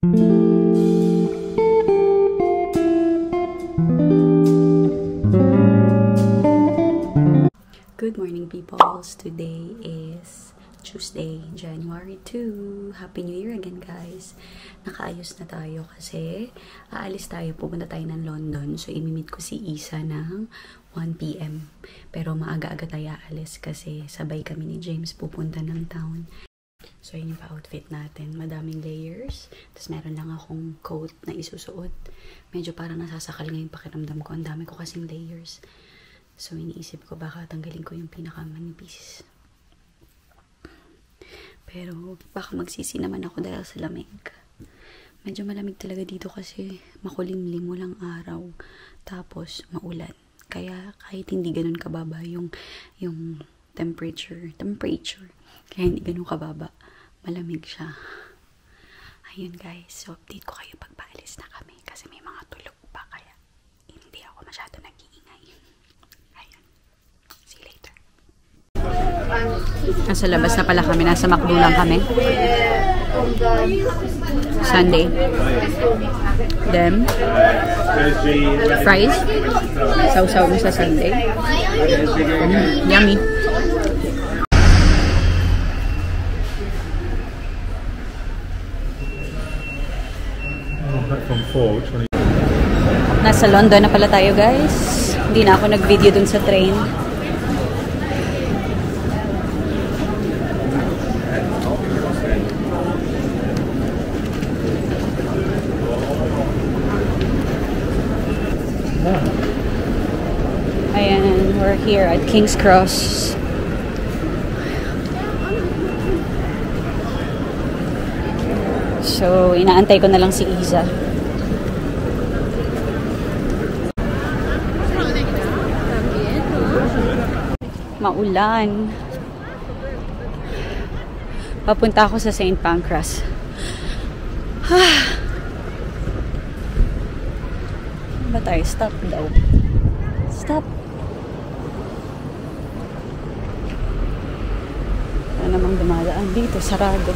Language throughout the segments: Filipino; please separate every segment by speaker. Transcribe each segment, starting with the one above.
Speaker 1: Good morning, peoples. Today is Tuesday, January 2. Happy New Year again, guys. Nakaayos na tayo kasi aalis tayo. Pupunta tayo ng London. So, imimit ko si Isa ng 1 PM. Pero maaga-aga tayo aalis kasi sabay kami ni James pupunta ng town. So, yun yung pa-outfit natin. Madaming layers. Tapos, meron lang akong coat na isusuot. Medyo parang nasasakal ngayon pakiramdam ko. Ang dami ko kasing layers. So, iniisip ko baka tanggalin ko yung pinakamanipis. Pero, baka magsisi naman ako dahil sa lamig. Medyo malamig talaga dito kasi makulimlim, walang araw. Tapos, maulan. Kaya, kahit hindi ganun kababa yung temperature. Kaya hindi ganun kababa. Malamig siya. Ayun, guys. So, update ko kayo pag paalis na kami. Kasi may mga tulog pa. Kaya, hindi ako masyado nag-iingay. Ayun. See you later. Nasa labas na pala kami. Nasa McDo lang kami. Sunday. Then, fries. Sausaw mo sa Sunday. Yummy. Nasa London na pala tayo, guys. Hindi na ako nag-video dun sa train. Ayan, we're here at King's Cross. So, inaantay ko na lang si Isa. Maulan. Papunta ako sa St. Pancras. Ba tayo? Stop daw. Stop. Ano namang dumadaan dito? Sarado.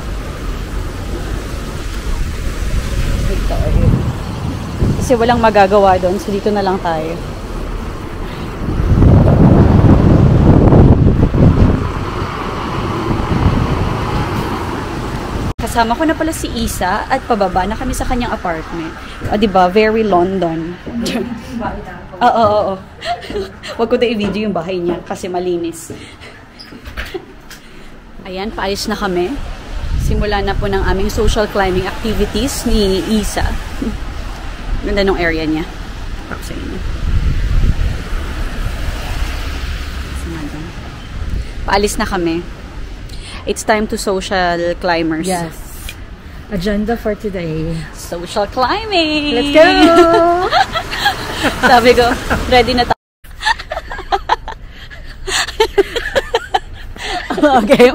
Speaker 1: Dito. Kasi walang magagawa doon. So, dito na lang tayo. Kasama ko na pala si Isa at pababa na kami sa kanyang apartment. O, diba? Very London. Oo. Huwag ko na i-video yung bahay niya kasi malinis. Ayan, paalis na kami. Simula na po ng aming social climbing activities ni Isa. Ganda nung area niya. Pak sa inyo. Paalis na kami. It's time to social climbers.
Speaker 2: Yes. Agenda for today.
Speaker 1: Social climbing!
Speaker 2: Let's go!
Speaker 1: Sabi ko, ready na tayo. Okay.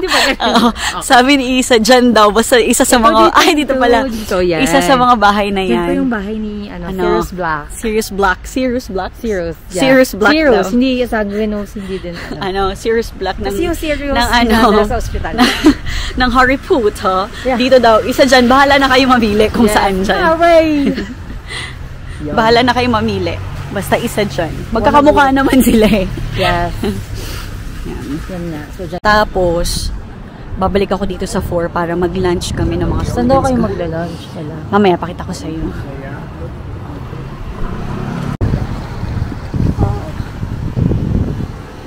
Speaker 1: Sabi ni Isa, dyan daw. Basta isa sa mga... Ay, dito pala.
Speaker 2: Dito, yan.
Speaker 1: Isa sa mga bahay na yan.
Speaker 2: Dito yung bahay ni Sirius Black.
Speaker 1: Sirius Black. Sirius Black?
Speaker 2: Sirius. Yeah.
Speaker 1: Sirius Black
Speaker 2: Sirius.
Speaker 1: daw.
Speaker 2: Hindi sa Renos, hindi din.
Speaker 1: Sirius Black.
Speaker 2: Kasi yung Sirius
Speaker 1: ng
Speaker 2: sa ospital.
Speaker 1: ng Harry Potter.
Speaker 2: Yeah.
Speaker 1: Dito daw. Isa dyan. Bahala na kayo mamili kung saan dyan. Bahala na kayo mamili. Basta isa dyan. Magkakamukha naman sila eh.
Speaker 2: Yes. Yan na. So,
Speaker 1: tapos, babalik ako dito sa 4 para mag-lunch kami ng mga students.
Speaker 2: Saan daw kayo magla-lunch nila?
Speaker 1: Mamaya, pakita ko sa iyo.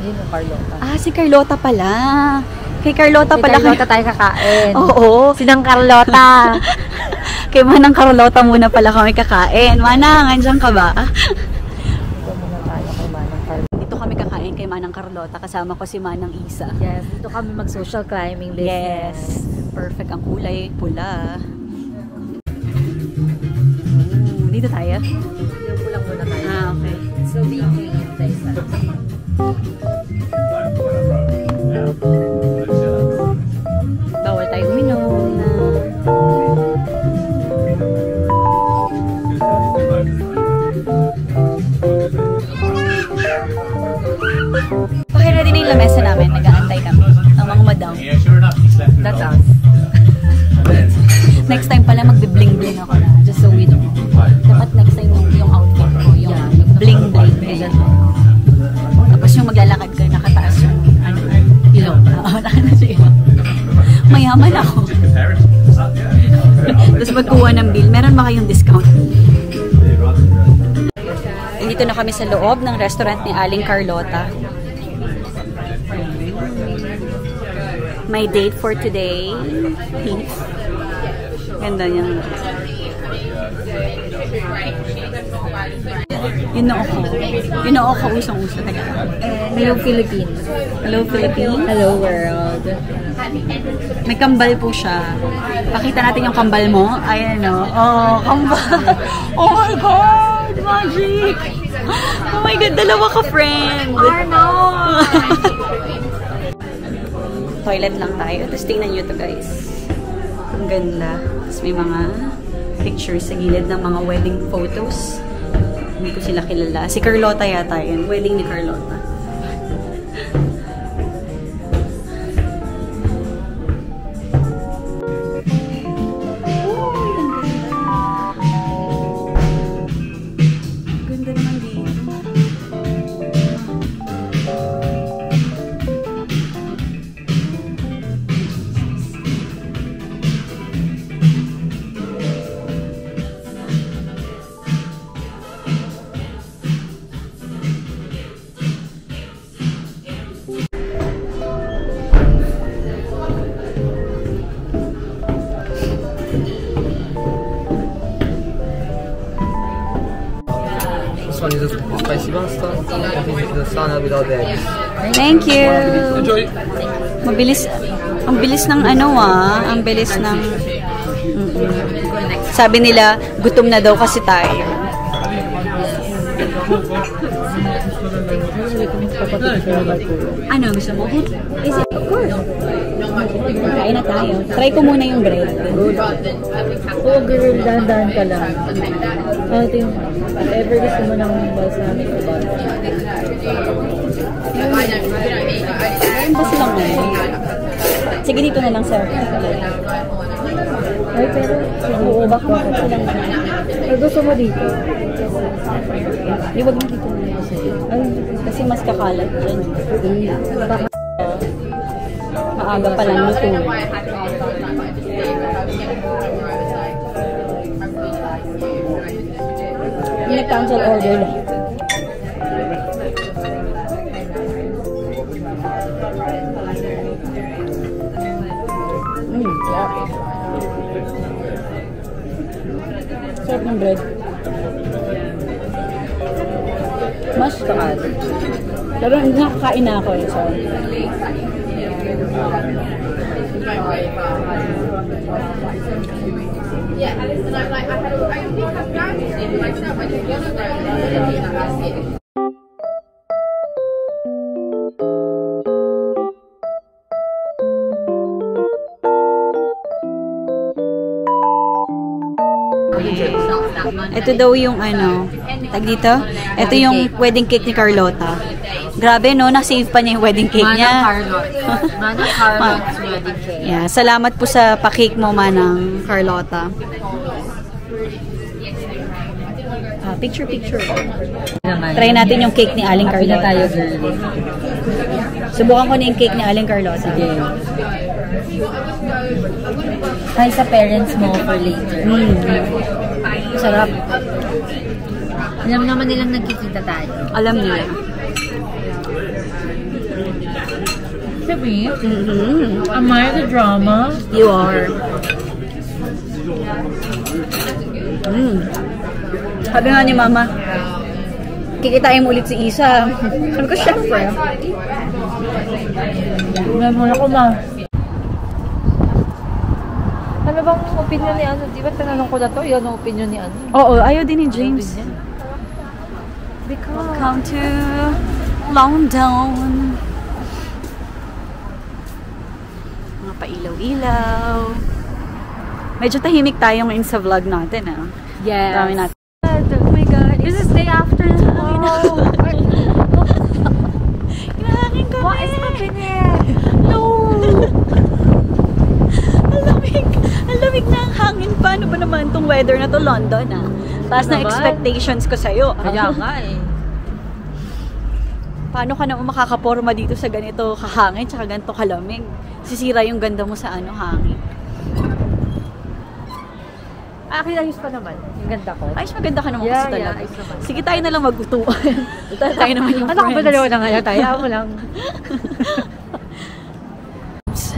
Speaker 2: Ayun yung Carlota.
Speaker 1: Ah, si Carlota pala. Kay Carlota pala.
Speaker 2: Kay Carlota tayo kakain.
Speaker 1: Oo.
Speaker 2: Sinang Carlota.
Speaker 1: Kay Manang Carlota muna pala kami kakain. Manang, andyan ka ba?
Speaker 2: Dito muna tayo kay Manang Carlota.
Speaker 1: Dito kami kakain kay Manang Carlota. Kasama ko si Manang Isa.
Speaker 2: Yes, dito kami mag-social climbing business.
Speaker 1: Yes. Perfect ang kulay. Pula. Dito tayo?
Speaker 2: Dito lang muna tayo.
Speaker 1: Ah, okay.
Speaker 2: So, being clean, guys.
Speaker 1: Bawal tayo uminom. Pakira din yung lamesa namin. Nag-aantay kami. Ang mga madam.
Speaker 2: That's us.
Speaker 1: Next time pala magbe-bling-bling ako na. Just so we know. Dapat next time yung outfit ko, yung bling-bling. Tapos yung maglalakad ka, nakataas yung ilong. Nakataas yung ilong. Mayaman ako. Tapos magkuha ng bill. Meron ba kayong discount? Dito na kami sa loob ng restaurant ni Aling Carlota. My date for today. Ganda niya. Yun na ako usong-uso.
Speaker 2: Hello, Philippines.
Speaker 1: Hello, Philippines.
Speaker 2: Hello, world.
Speaker 1: May kambal po siya. Pakita natin yung kambal mo. Ayan o. Oh, kambal. Oh my God! Magic! Oh my God, dalawa ka, friend!
Speaker 2: Arnold!
Speaker 1: Toilet lang tayo. Tapos tingnan nyo to, guys. Ang ganda. Tapos may mga pictures sa gilid ng mga wedding photos. Hindi ko sila kilala. Si Carlota yata yun. Wedding ni Carlota. Ganda naman dito.
Speaker 3: This one is a spicy pasta. This is the sana without eggs.
Speaker 1: Thank you!
Speaker 3: Enjoy!
Speaker 1: Mabilis. Ang bilis ng ano ang bilis ng sabi nila gutom na daw kasi tayo. Ano gusto mo? Is it? Of course. Kain na tayo. Try ko muna yung bread.
Speaker 2: Oh, girl, dahan-dahan ka lang. Ito yung, if ever gusto mo ng balsamic o butter.
Speaker 1: Ayun ba silang ngayon? Sige, dito na lang, sir.
Speaker 2: Ay, pero,
Speaker 1: Oo, baka meron silang ngayon.
Speaker 2: pero gusto mo dito?
Speaker 1: Di, wag mo dito na lang.
Speaker 2: Ay,
Speaker 1: Kasi mas kakalat dyan.
Speaker 2: baka.
Speaker 1: Maaga pa lang luto. Yung nag-cancel order lang. Sarap ng bread. Mas kaal. Pero nakakain na ako eh. So. Ito daw yung ano, tag dito? Ito yung wedding cake ni Carlota. Grabe no, na-save pa niya yung wedding cake niya.
Speaker 2: Manang Carlot's wedding cake.
Speaker 1: Yeah, salamat po sa pa-cake mo, Manang Carlota. Picture. Try natin yung cake ni Aling Carlota.
Speaker 2: tayo, girl.
Speaker 1: Subukan ko na yung cake ni Aling Carlota.
Speaker 2: Sige. Hi sa parents mo for later.
Speaker 1: Sarap.
Speaker 2: Alam naman nilang nagkikita tayo.
Speaker 1: Alam nila.
Speaker 2: Sabi? Am I the drama?
Speaker 1: You are. Sabi nga ni Mama, kikitain mo ulit si Isa. Sabi ko, syempre.
Speaker 2: Alam mo na ko, Ma. Ano bang opinion ni ano? Di ba tinanong ko na to? Yan ang opinion ni ano?
Speaker 1: Oo, ayaw din ni James. Welcome to London. Mga pailaw-ilaw. Medyo tahimik tayo ngayon sa vlog natin, ah.
Speaker 2: Yes.
Speaker 1: Dami natin. Oh my God.
Speaker 2: This is day after tomorrow.
Speaker 1: Kinakain kami.
Speaker 2: What is happening?
Speaker 1: No. Alam lamig. Ang lamig na ang hangin. Paano ba naman tong weather na to? London, ah. Taas na expectations ko sa'yo.
Speaker 2: Kaya nga eh.
Speaker 1: Paano ka naman makakaporma dito sa ganito kahangin tsaka ganito kalamig? Sisira yung ganda mo sa hangin.
Speaker 2: Ayos pa naman. Yung ganda ko.
Speaker 1: Ayos, maganda ka naman kasi talaga.
Speaker 2: ayos naman.
Speaker 1: Sige, tayo na lang magutuan. Tayo naman yung
Speaker 2: Ano ka ba
Speaker 1: friends.
Speaker 2: dalawa na ngayon? Tayo mo lang.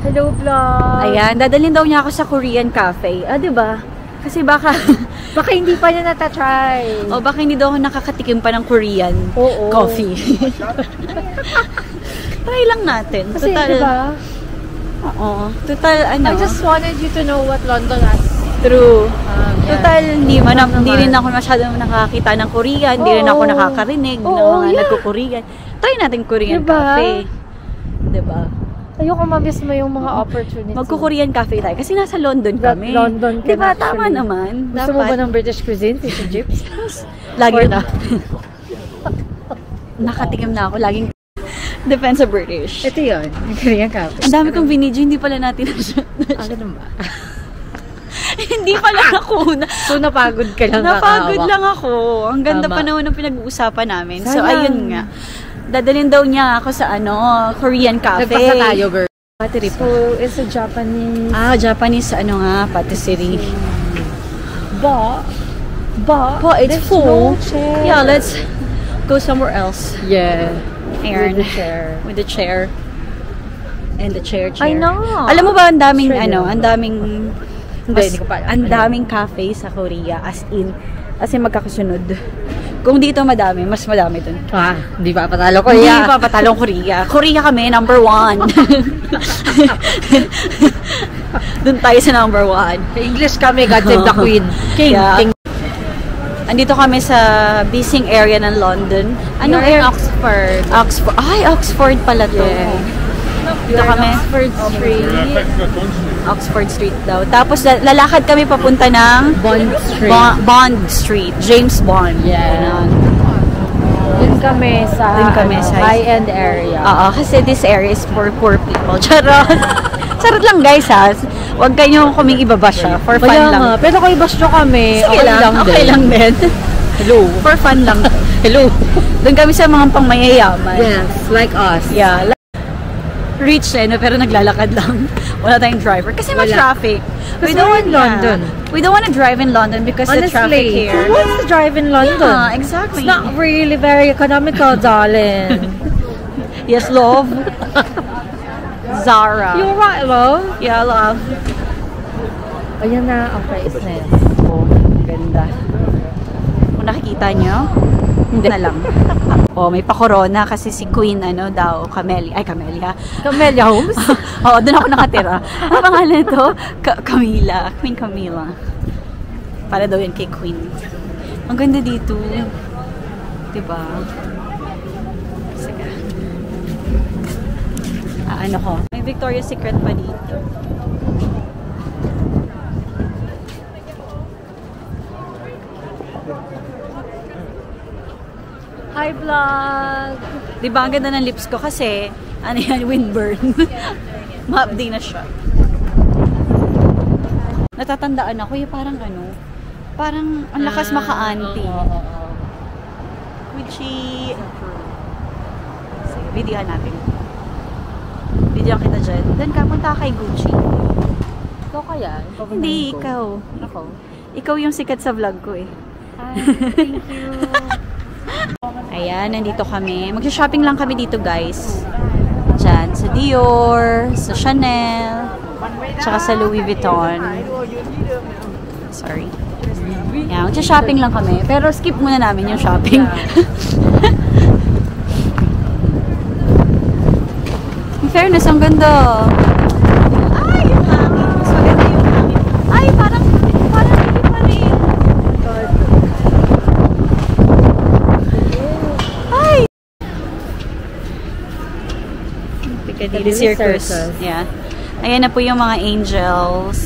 Speaker 2: Hello, vlog!
Speaker 1: Ayan, dadalhin daw niya ako sa Korean cafe. Ah, diba? Kasi baka
Speaker 2: hindi pa niya natatry.
Speaker 1: o baka hindi daw ako nakakatikim pa ng Korean coffee. Try lang natin.
Speaker 2: Kasi
Speaker 1: Total,
Speaker 2: diba?
Speaker 1: Oo. Total, ano?
Speaker 2: I just wanted you to know what London has.
Speaker 1: True.
Speaker 2: Yeah.
Speaker 1: Total, hindi
Speaker 2: naman.
Speaker 1: rin ako masyadong nakakita ng Korean. Hindi rin ako nakakarinig ng mga nagko-Korean. Try natin Korean cafe. Diba?
Speaker 2: Ayoko mamiss mo yung mga opportunities.
Speaker 1: Magko-Korean cafe tayo. Kasi nasa London kami.
Speaker 2: London ka
Speaker 1: diba?
Speaker 2: na,
Speaker 1: Tama
Speaker 2: actually.
Speaker 1: naman.
Speaker 2: Gusto mo ba ng British cuisine? Fish and chips?
Speaker 1: Lagi
Speaker 2: Or
Speaker 1: na. Nakatikim na ako. Laging depends sa British.
Speaker 2: Ito yun. Yung Korean cafe.
Speaker 1: Ang dami kong binidyo. Hindi pala natin
Speaker 2: Ganun ba?
Speaker 1: Hindi pala nakuna.
Speaker 2: So, napagod ka lang.
Speaker 1: Napagod lang ako. Ang ganda
Speaker 2: Tama.
Speaker 1: pa naman ng pinag-uusapan namin. So,
Speaker 2: Sayang.
Speaker 1: ayun nga. Dadalhin daw niya ako sa Korean cafe.
Speaker 2: Nagpasa tayo, girl.
Speaker 1: Patisserie.
Speaker 2: So, it's a Japanese...
Speaker 1: Japanese patisserie.
Speaker 2: But
Speaker 1: it's
Speaker 2: there's
Speaker 1: full.
Speaker 2: no chair.
Speaker 1: Yeah, let's go somewhere else.
Speaker 2: Yeah.
Speaker 1: Ayan.
Speaker 2: With the chair.
Speaker 1: With the chair. And the chair.
Speaker 2: I know.
Speaker 1: Alam mo ba, ang daming,
Speaker 2: Sure
Speaker 1: ang daming,
Speaker 2: Hindi ko pa alam.
Speaker 1: ang daming cafe sa Korea, as in magkakasunod. Kung dito madami, mas madami dun.
Speaker 2: Hindi pa patalo ko.
Speaker 1: Hindi pa patalong Korea. Korea kami, number 1. Dun tayo sa number 1.
Speaker 2: English kami, God save the Queen. King.
Speaker 1: Yeah.
Speaker 2: King.
Speaker 1: Andito kami sa Bising area ng London. Anong area?
Speaker 2: Oxford.
Speaker 1: Oxford. Ay, Oxford pala to.
Speaker 2: Yeah.
Speaker 1: Dito kami.
Speaker 2: Oxford Street.
Speaker 1: Oxford Street daw. Tapos lalakad kami papunta ng
Speaker 2: Bond Street.
Speaker 1: Bond Street. James Bond.
Speaker 2: Yeah. Dun kami sa high-end area.
Speaker 1: Oo, kasi this area is for poor people. Charot. Charot lang guys ha. Huwag kayo kaming ibaba siya. For fun
Speaker 2: Kaya
Speaker 1: lang.
Speaker 2: nga, pero kung i-bash nyo kami,
Speaker 1: Sige lang. Okay lang din.
Speaker 2: Hello.
Speaker 1: For fun lang.
Speaker 2: Hello.
Speaker 1: Doon kami sa mga pangmayayaman.
Speaker 2: Yes, like us.
Speaker 1: Yeah. Rich pero naglalakad lang. Wala tayong driver. Kasi may
Speaker 2: Wala.
Speaker 1: traffic.
Speaker 2: Kasi we're in London.
Speaker 1: We don't want to drive in London because the traffic
Speaker 2: Honestly,
Speaker 1: here.
Speaker 2: who wants to drive in London?
Speaker 1: Yeah, exactly.
Speaker 2: It's not really very economical, darling.
Speaker 1: Yes, love. Zara.
Speaker 2: You're right, love.
Speaker 1: Yeah, love.
Speaker 2: Ayan na, okay, is na yan.
Speaker 1: Oh, ganda. Kung nakikita nyo, hindi na lang. Oh, may pa-corona kasi si Queen, Camelia.
Speaker 2: Camellia Homes?
Speaker 1: Oo, doon ako nakatira. Ang pangalan ito? Camila. Queen Camila. Para daw yan kay Queen. Ang ganda dito. Diba? Sige. Ano ko? May Victoria's Secret pa dito.
Speaker 2: Hi, vlog!
Speaker 1: Diba, ang ganda ng lips ko kasi, windburn. Ma-update na siya. Natatandaan ako, parang parang ang lakas maka-auntie. Gucci. Sige, videohan natin. Videohan kita dyan. Doon ka, punta kay Gucci.
Speaker 2: Ikaw kaya?
Speaker 1: Hindi, ikaw.
Speaker 2: Ako.
Speaker 1: Ikaw yung sikat sa vlog ko eh.
Speaker 2: Thank you.
Speaker 1: Ayan, nandito kami. Mag-shopping lang kami dito, guys. Diyan, sa Dior, sa Chanel, tsaka sa Louis Vuitton. Sorry. Ayan, mag-shopping lang kami. Pero skip muna namin yung shopping. In fairness, ang ganda. Ay, yung hangin. Mas maganda yung hangin. Ay, parang hindi pa rin. Piccadilly Circus. Yeah. Ayan na po yung mga angels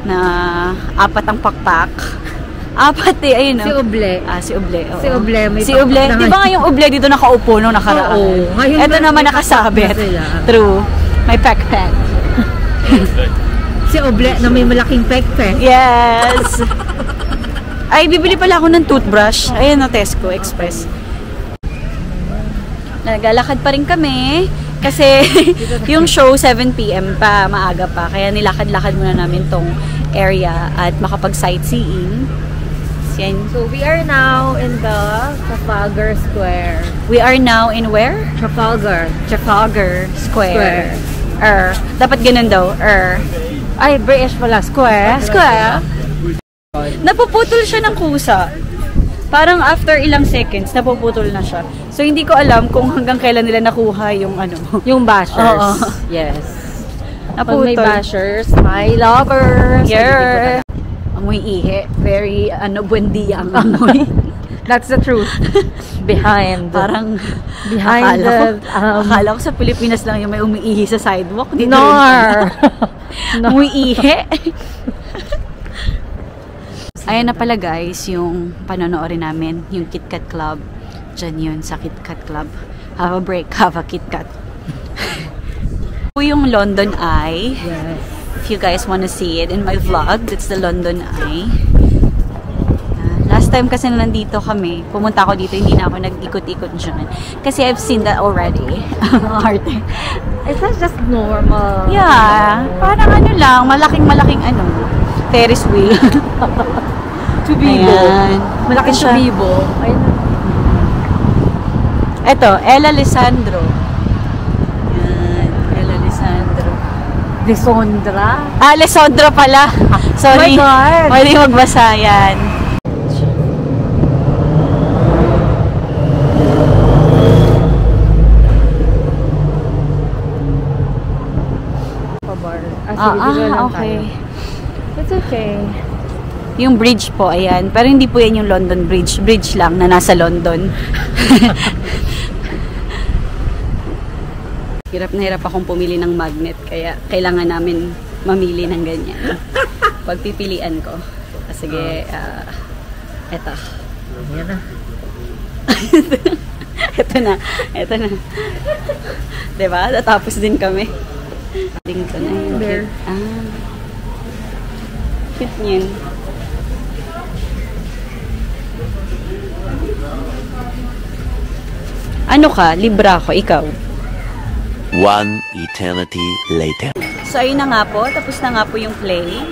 Speaker 1: na apat ang pakpak. Apat ayun no.
Speaker 2: Si Uble.
Speaker 1: Si Uble. Oo.
Speaker 2: Si Uble. May
Speaker 1: Si Uble. Di ba nga yung Uble dito nakaupo nung nakaraan?
Speaker 2: Oo. Ngayon
Speaker 1: Ito naman nakasabit. True. May pack-pack.
Speaker 2: Si Oble na may malaking pekpek.
Speaker 1: Yes! Ay, bibili pala ako ng toothbrush. Ayan o, Tesco Express. Naglalakad pa rin kami. Kasi yung show 7 PM pa, maaga pa. Kaya nilakad-lakad muna namin tong area at makapag-sightseeing. Yan.
Speaker 2: So we are now in the Trafalgar Square.
Speaker 1: We are now in where?
Speaker 2: Trafalgar
Speaker 1: Square. Dapat ganun daw.
Speaker 2: Ay, British pala. Square.
Speaker 1: Napuputol siya ng kusa. Parang after ilang seconds, napuputol na siya. So, hindi ko alam kung hanggang kailan nila nakuha yung ano.
Speaker 2: Yung bashers.
Speaker 1: Oo.
Speaker 2: Yes. Pag
Speaker 1: Naputol.
Speaker 2: may bashers, my lovers.
Speaker 1: Yeah. Amoy ihi. Very, buendia ang amoy.
Speaker 2: That's the truth. Behind
Speaker 1: akala ko sa Pilipinas lang yung may umiihi sa sidewalk. Dito
Speaker 2: Nor.
Speaker 1: Amoy ihi. Ayan na pala guys, yung panonoorin namin, yung KitKat Club. Diyan yun, sa KitKat Club. Have a break, have a KitKat. Yung London Eye.
Speaker 2: Yes.
Speaker 1: If you guys wanna see it in my vlog, it's the London Eye. Last time kasi na nandito kami, pumunta ako dito, hindi na ako nag-ikot-ikot dyan. Kasi I've seen that already.
Speaker 2: It's not just normal.
Speaker 1: Yeah, parang lang, malaking Ferris wheel.
Speaker 2: Tubibo.
Speaker 1: Ayan.
Speaker 2: Malaking
Speaker 1: Siya.
Speaker 2: tubibo.
Speaker 1: Eto, Ella Lisandro. Yan, Ella Lisandro.
Speaker 2: Lisondra.
Speaker 1: Alessandro pala. Sorry.
Speaker 2: Oh my God.
Speaker 1: Pwede magbasa yan. Okay.
Speaker 2: It's okay.
Speaker 1: Yung bridge po, ayan. Pero hindi po yan yung London Bridge. Bridge lang na nasa London. Hirap na hirap akong pumili ng magnet. Kaya kailangan namin mamili ng ganyan. Pagpipilian ko. Sige, eto.
Speaker 2: Yan na.
Speaker 1: Ito na. Diba? Natapos din kami. Dito na yun.
Speaker 2: There.
Speaker 1: Cute niyan. Ano ka? Libra ako. Ikaw?
Speaker 4: One eternity later.
Speaker 1: So, ayun na nga po. Tapos na nga po yung play.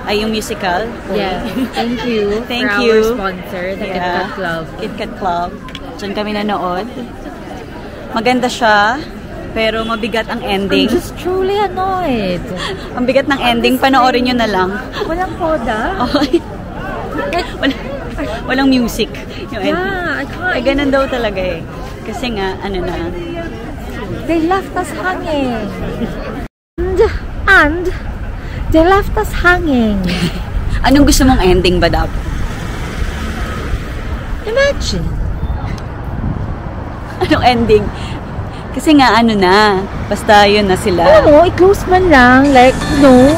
Speaker 1: Ay, yung musical.
Speaker 2: Yeah. Thank you.
Speaker 1: Thank
Speaker 2: for
Speaker 1: you.
Speaker 2: our sponsor, the KitKat Club.
Speaker 1: KitKat Club. Diyan kami nanood. Maganda siya. Pero mabigat ang ending.
Speaker 2: I'm just truly annoyed.
Speaker 1: Ang bigat ng ending. Panoorin nyo na lang.
Speaker 2: Walang koda.
Speaker 1: Okay. Walang music. Yung ending.
Speaker 2: Yeah, I can't.
Speaker 1: Eh, ganun daw talaga eh. Kasi nga, ano na.
Speaker 2: They left us hanging. And they left us hanging.
Speaker 1: Anong gusto mong ending ba dapat?
Speaker 2: Imagine.
Speaker 1: Anong ending? Kasi nga, ano na. Basta yun na sila.
Speaker 2: Alam mo, i-close man lang. Like, no.